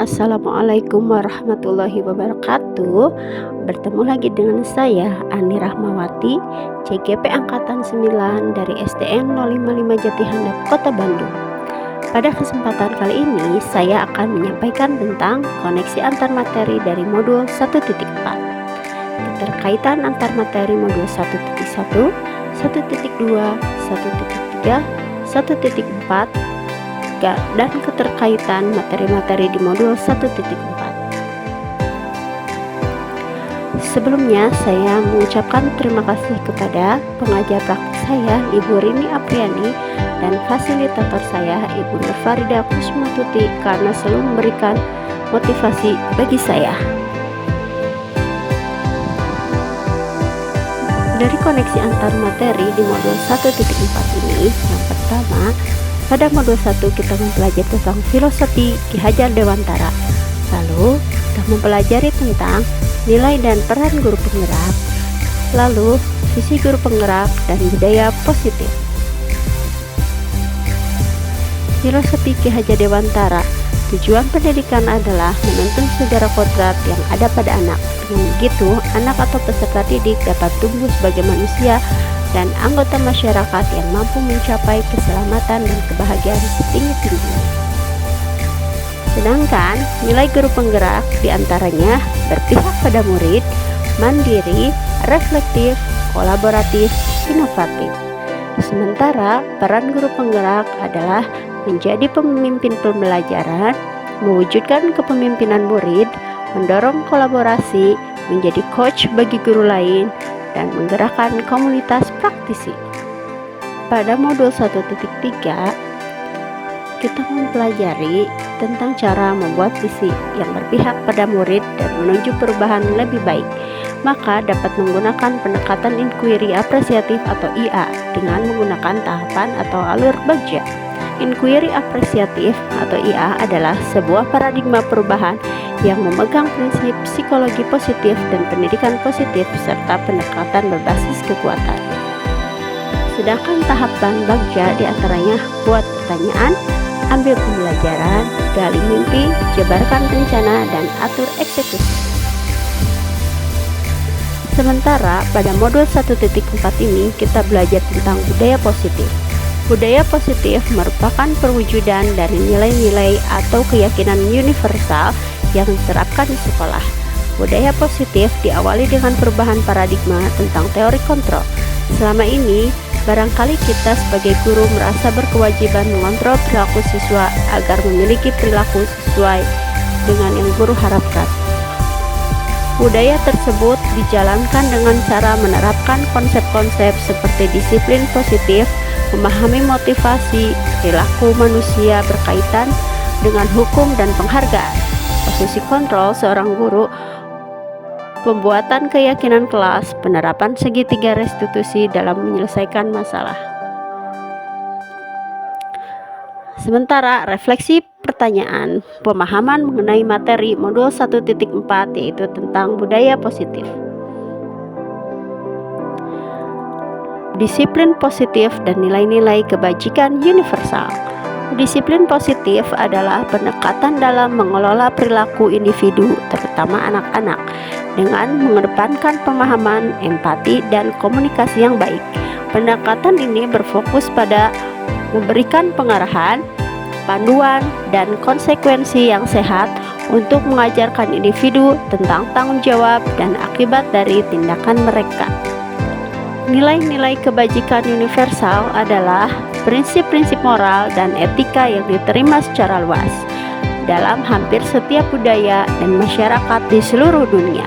Assalamualaikum warahmatullahi wabarakatuh. Bertemu lagi dengan saya Ani Rahmawati, CGP Angkatan 9 dari SDN 055 Jatihandap, Kota Bandung. Pada kesempatan kali ini saya akan menyampaikan tentang koneksi antar materi dari modul 1.4. Keterkaitan antar materi modul 1.1, 1.2, 1.3, 1.4 dan keterkaitan materi-materi di modul 1.4. Sebelumnya saya mengucapkan terima kasih kepada pengajar praktik saya Ibu Rini Apriani dan fasilitator saya Ibu Nurfarida Kusmatuti karena selalu memberikan motivasi bagi saya. Dari koneksi antar materi di modul 1.4 ini, yang pertama, pada modul 1 kita mempelajari tentang filosofi Ki Hajar Dewantara. Lalu kita mempelajari tentang nilai dan peran guru penggerak. Lalu visi guru penggerak dan budaya positif. Filosofi Ki Hajar Dewantara. Tujuan pendidikan adalah menuntun sejarah kodrat yang ada pada anak. Dengan begitu, anak atau peserta didik dapat tumbuh sebagai manusia dan anggota masyarakat yang mampu mencapai keselamatan dan kebahagiaan setinggi-tingginya. Sedangkan nilai guru penggerak diantaranya berpihak pada murid, mandiri, reflektif, kolaboratif, inovatif. Sementara peran guru penggerak adalah menjadi pemimpin pembelajaran, mewujudkan kepemimpinan murid, mendorong kolaborasi, menjadi coach bagi guru lain, dan menggerakkan komunitas praktisi. Pada modul 1.3 kita mempelajari tentang cara membuat visi yang berpihak pada murid dan menuju perubahan lebih baik. Maka dapat menggunakan pendekatan inquiry apresiatif atau IA dengan menggunakan tahapan atau alur Bagja. Inquiry apresiatif atau IA adalah sebuah paradigma perubahan yang memegang prinsip psikologi positif dan pendidikan positif serta pendekatan berbasis kekuatan. Sedangkan tahapan Bagja diantaranya buat pertanyaan, ambil pembelajaran, gali mimpi, jabarkan rencana, dan atur eksekusi. Sementara pada modul 1.4 ini kita belajar tentang budaya positif. Budaya positif merupakan perwujudan dari nilai-nilai atau keyakinan universal yang diterapkan di sekolah. Budaya positif diawali dengan perubahan paradigma tentang teori kontrol. Selama ini, barangkali kita sebagai guru merasa berkewajiban mengontrol perilaku siswa agar memiliki perilaku sesuai dengan yang guru harapkan. Budaya tersebut dijalankan dengan cara menerapkan konsep-konsep seperti disiplin positif, memahami motivasi, perilaku manusia berkaitan dengan hukum dan penghargaan. Posisi kontrol seorang guru, pembuatan keyakinan kelas, penerapan segitiga restitusi dalam menyelesaikan masalah. Sementara refleksi pertanyaan, pemahaman mengenai materi modul 1.4 yaitu tentang budaya positif. Disiplin positif dan nilai-nilai kebajikan universal. Disiplin positif adalah pendekatan dalam mengelola perilaku individu, terutama anak-anak, dengan mengedepankan pemahaman, empati, dan komunikasi yang baik. Pendekatan ini berfokus pada memberikan pengarahan, panduan, dan konsekuensi yang sehat untuk mengajarkan individu tentang tanggung jawab dan akibat dari tindakan mereka. Nilai-nilai kebajikan universal adalah prinsip-prinsip moral dan etika yang diterima secara luas dalam hampir setiap budaya dan masyarakat di seluruh dunia.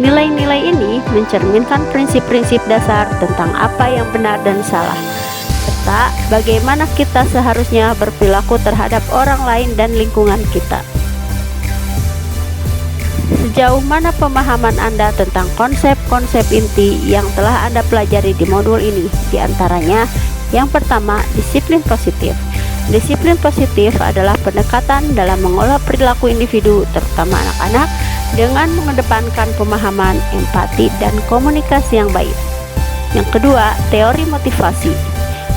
Nilai-nilai ini mencerminkan prinsip-prinsip dasar tentang apa yang benar dan salah, serta bagaimana kita seharusnya berperilaku terhadap orang lain dan lingkungan kita. Sejauh mana pemahaman Anda tentang konsep-konsep inti yang telah Anda pelajari di modul ini? Di antaranya, yang pertama, disiplin positif. Disiplin positif adalah pendekatan dalam mengolah perilaku individu, terutama anak-anak, dengan mengedepankan pemahaman, empati, dan komunikasi yang baik. Yang kedua, teori motivasi.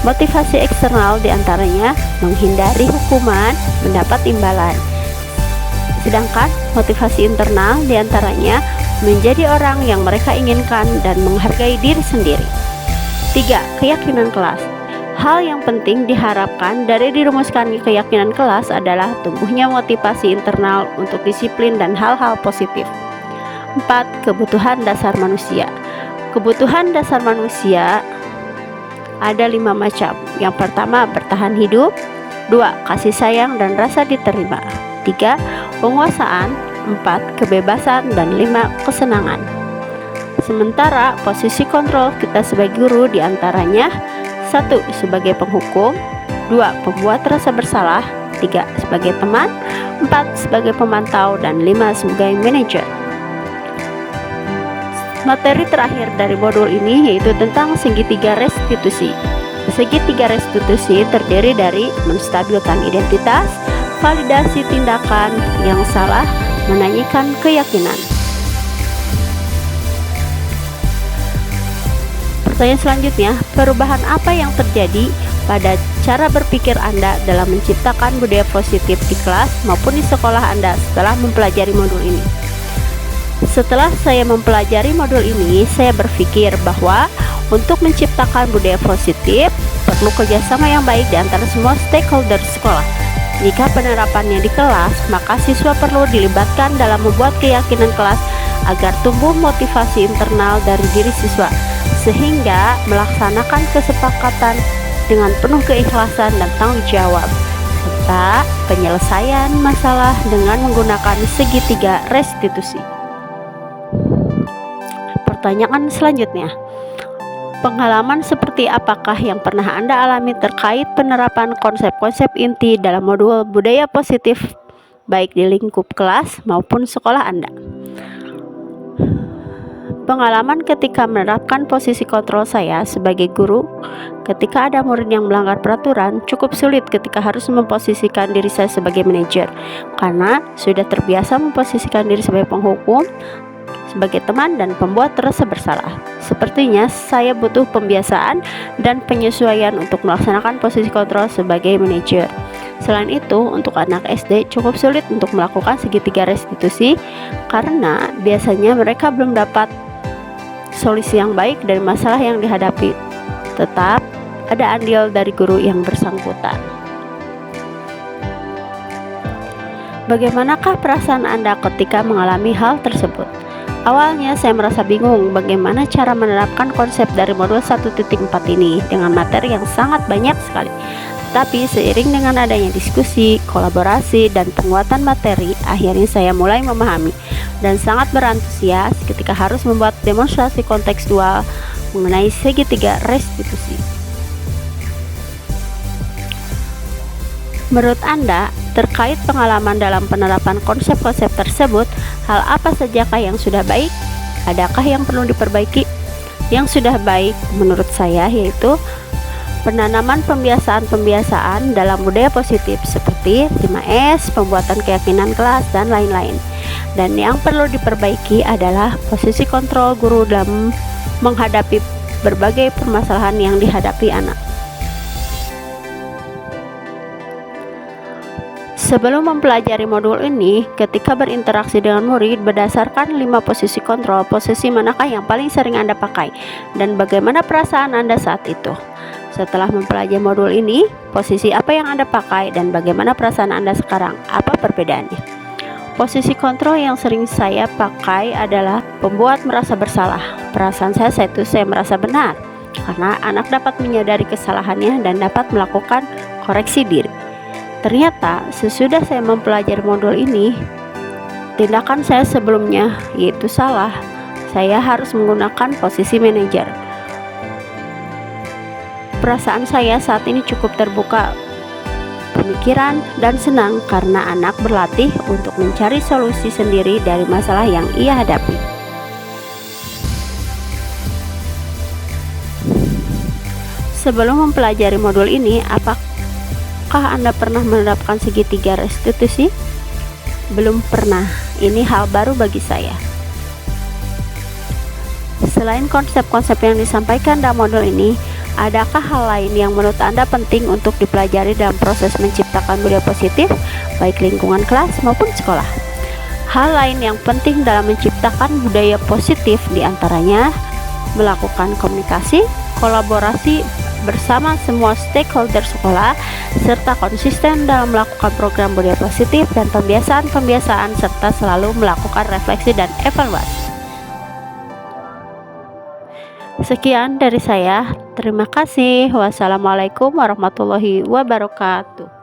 Motivasi eksternal diantaranya menghindari hukuman, mendapat imbalan. Sedangkan motivasi internal diantaranya menjadi orang yang mereka inginkan dan menghargai diri sendiri. 3. Keyakinan kelas. Hal yang penting diharapkan dari dirumuskan keyakinan kelas adalah tumbuhnya motivasi internal untuk disiplin dan hal-hal positif. 4. Kebutuhan dasar manusia. Kebutuhan dasar manusia ada 5 macam. Yang pertama, bertahan hidup. 2. Kasih sayang dan rasa diterima. 3. Penguasaan. 4. Kebebasan. Dan 5. Kesenangan. Sementara posisi kontrol kita sebagai guru diantaranya 1. Sebagai penghukum. 2. Pembuat rasa bersalah. 3. Sebagai teman. 4. Sebagai pemantau. Dan 5. Sebagai manajer. Materi terakhir dari modul ini yaitu tentang segitiga restitusi. Segitiga restitusi terdiri dari menstabilkan identitas, validasi tindakan yang salah, menanyakan keyakinan. Pertanyaan selanjutnya, perubahan apa yang terjadi pada cara berpikir Anda dalam menciptakan budaya positif di kelas maupun di sekolah Anda setelah mempelajari modul ini? Setelah saya mempelajari modul ini, saya berpikir bahwa untuk menciptakan budaya positif perlu kerjasama yang baik di antara semua stakeholder sekolah. Jika penerapannya di kelas, maka siswa perlu dilibatkan dalam membuat keyakinan kelas agar tumbuh motivasi internal dari diri siswa, sehingga melaksanakan kesepakatan dengan penuh keikhlasan dan tanggung jawab, serta penyelesaian masalah dengan menggunakan segitiga restitusi. Pertanyaan selanjutnya, pengalaman seperti apakah yang pernah Anda alami terkait penerapan konsep-konsep inti dalam modul budaya positif baik di lingkup kelas maupun sekolah Anda? Pengalaman ketika menerapkan posisi kontrol saya sebagai guru ketika ada murid yang melanggar peraturan cukup sulit ketika harus memposisikan diri saya sebagai manajer, karena sudah terbiasa memposisikan diri sebagai penghukum, sebagai teman dan pembuat rasa bersalah. Sepertinya saya butuh pembiasaan dan penyesuaian untuk melaksanakan posisi kontrol sebagai manajer. Selain itu, untuk anak SD cukup sulit untuk melakukan segitiga restitusi karena biasanya mereka belum dapat solusi yang baik dari masalah yang dihadapi. Tetap ada andil dari guru yang bersangkutan. Bagaimanakah perasaan Anda ketika mengalami hal tersebut? Awalnya saya merasa bingung bagaimana cara menerapkan konsep dari modul 1.4 ini dengan materi yang sangat banyak sekali. Tapi seiring dengan adanya diskusi, kolaborasi, dan penguatan materi, akhirnya saya mulai memahami dan sangat berantusias ketika harus membuat demonstrasi kontekstual mengenai segitiga restitusi. Menurut Anda, terkait pengalaman dalam penerapan konsep-konsep tersebut, hal apa sajakah yang sudah baik? Adakah yang perlu diperbaiki? Yang sudah baik menurut saya yaitu penanaman pembiasaan-pembiasaan dalam budaya positif seperti 5S, pembuatan keyakinan kelas, dan lain-lain. Dan yang perlu diperbaiki adalah posisi kontrol guru dalam menghadapi berbagai permasalahan yang dihadapi anak. Sebelum mempelajari modul ini, ketika berinteraksi dengan murid berdasarkan 5 posisi kontrol, posisi manakah yang paling sering Anda pakai dan bagaimana perasaan Anda saat itu? Setelah mempelajari modul ini, posisi apa yang Anda pakai dan bagaimana perasaan Anda sekarang? Apa perbedaannya? Posisi kontrol yang sering saya pakai adalah pembuat merasa bersalah. Perasaan saya merasa benar karena anak dapat menyadari kesalahannya dan dapat melakukan koreksi diri. Ternyata sesudah saya mempelajari modul ini, tindakan saya sebelumnya yaitu salah. Saya harus menggunakan posisi manajer. Perasaan saya saat ini cukup terbuka pemikiran dan senang karena anak berlatih untuk mencari solusi sendiri dari masalah yang ia hadapi. Sebelum mempelajari modul ini, apakah Anda pernah menerapkan segitiga restitusi? Belum pernah. Ini hal baru bagi saya. Selain konsep-konsep yang disampaikan dalam modul ini, Adakah hal lain yang menurut Anda penting untuk dipelajari dalam proses menciptakan budaya positif, baik lingkungan kelas maupun sekolah? Hal lain yang penting dalam menciptakan budaya positif diantaranya melakukan komunikasi, kolaborasi bersama semua stakeholder sekolah, serta konsisten dalam melakukan program budaya positif dan pembiasaan-pembiasaan, serta selalu melakukan refleksi dan evaluasi. Sekian dari saya. Terima kasih. Wassalamualaikum warahmatullahi wabarakatuh.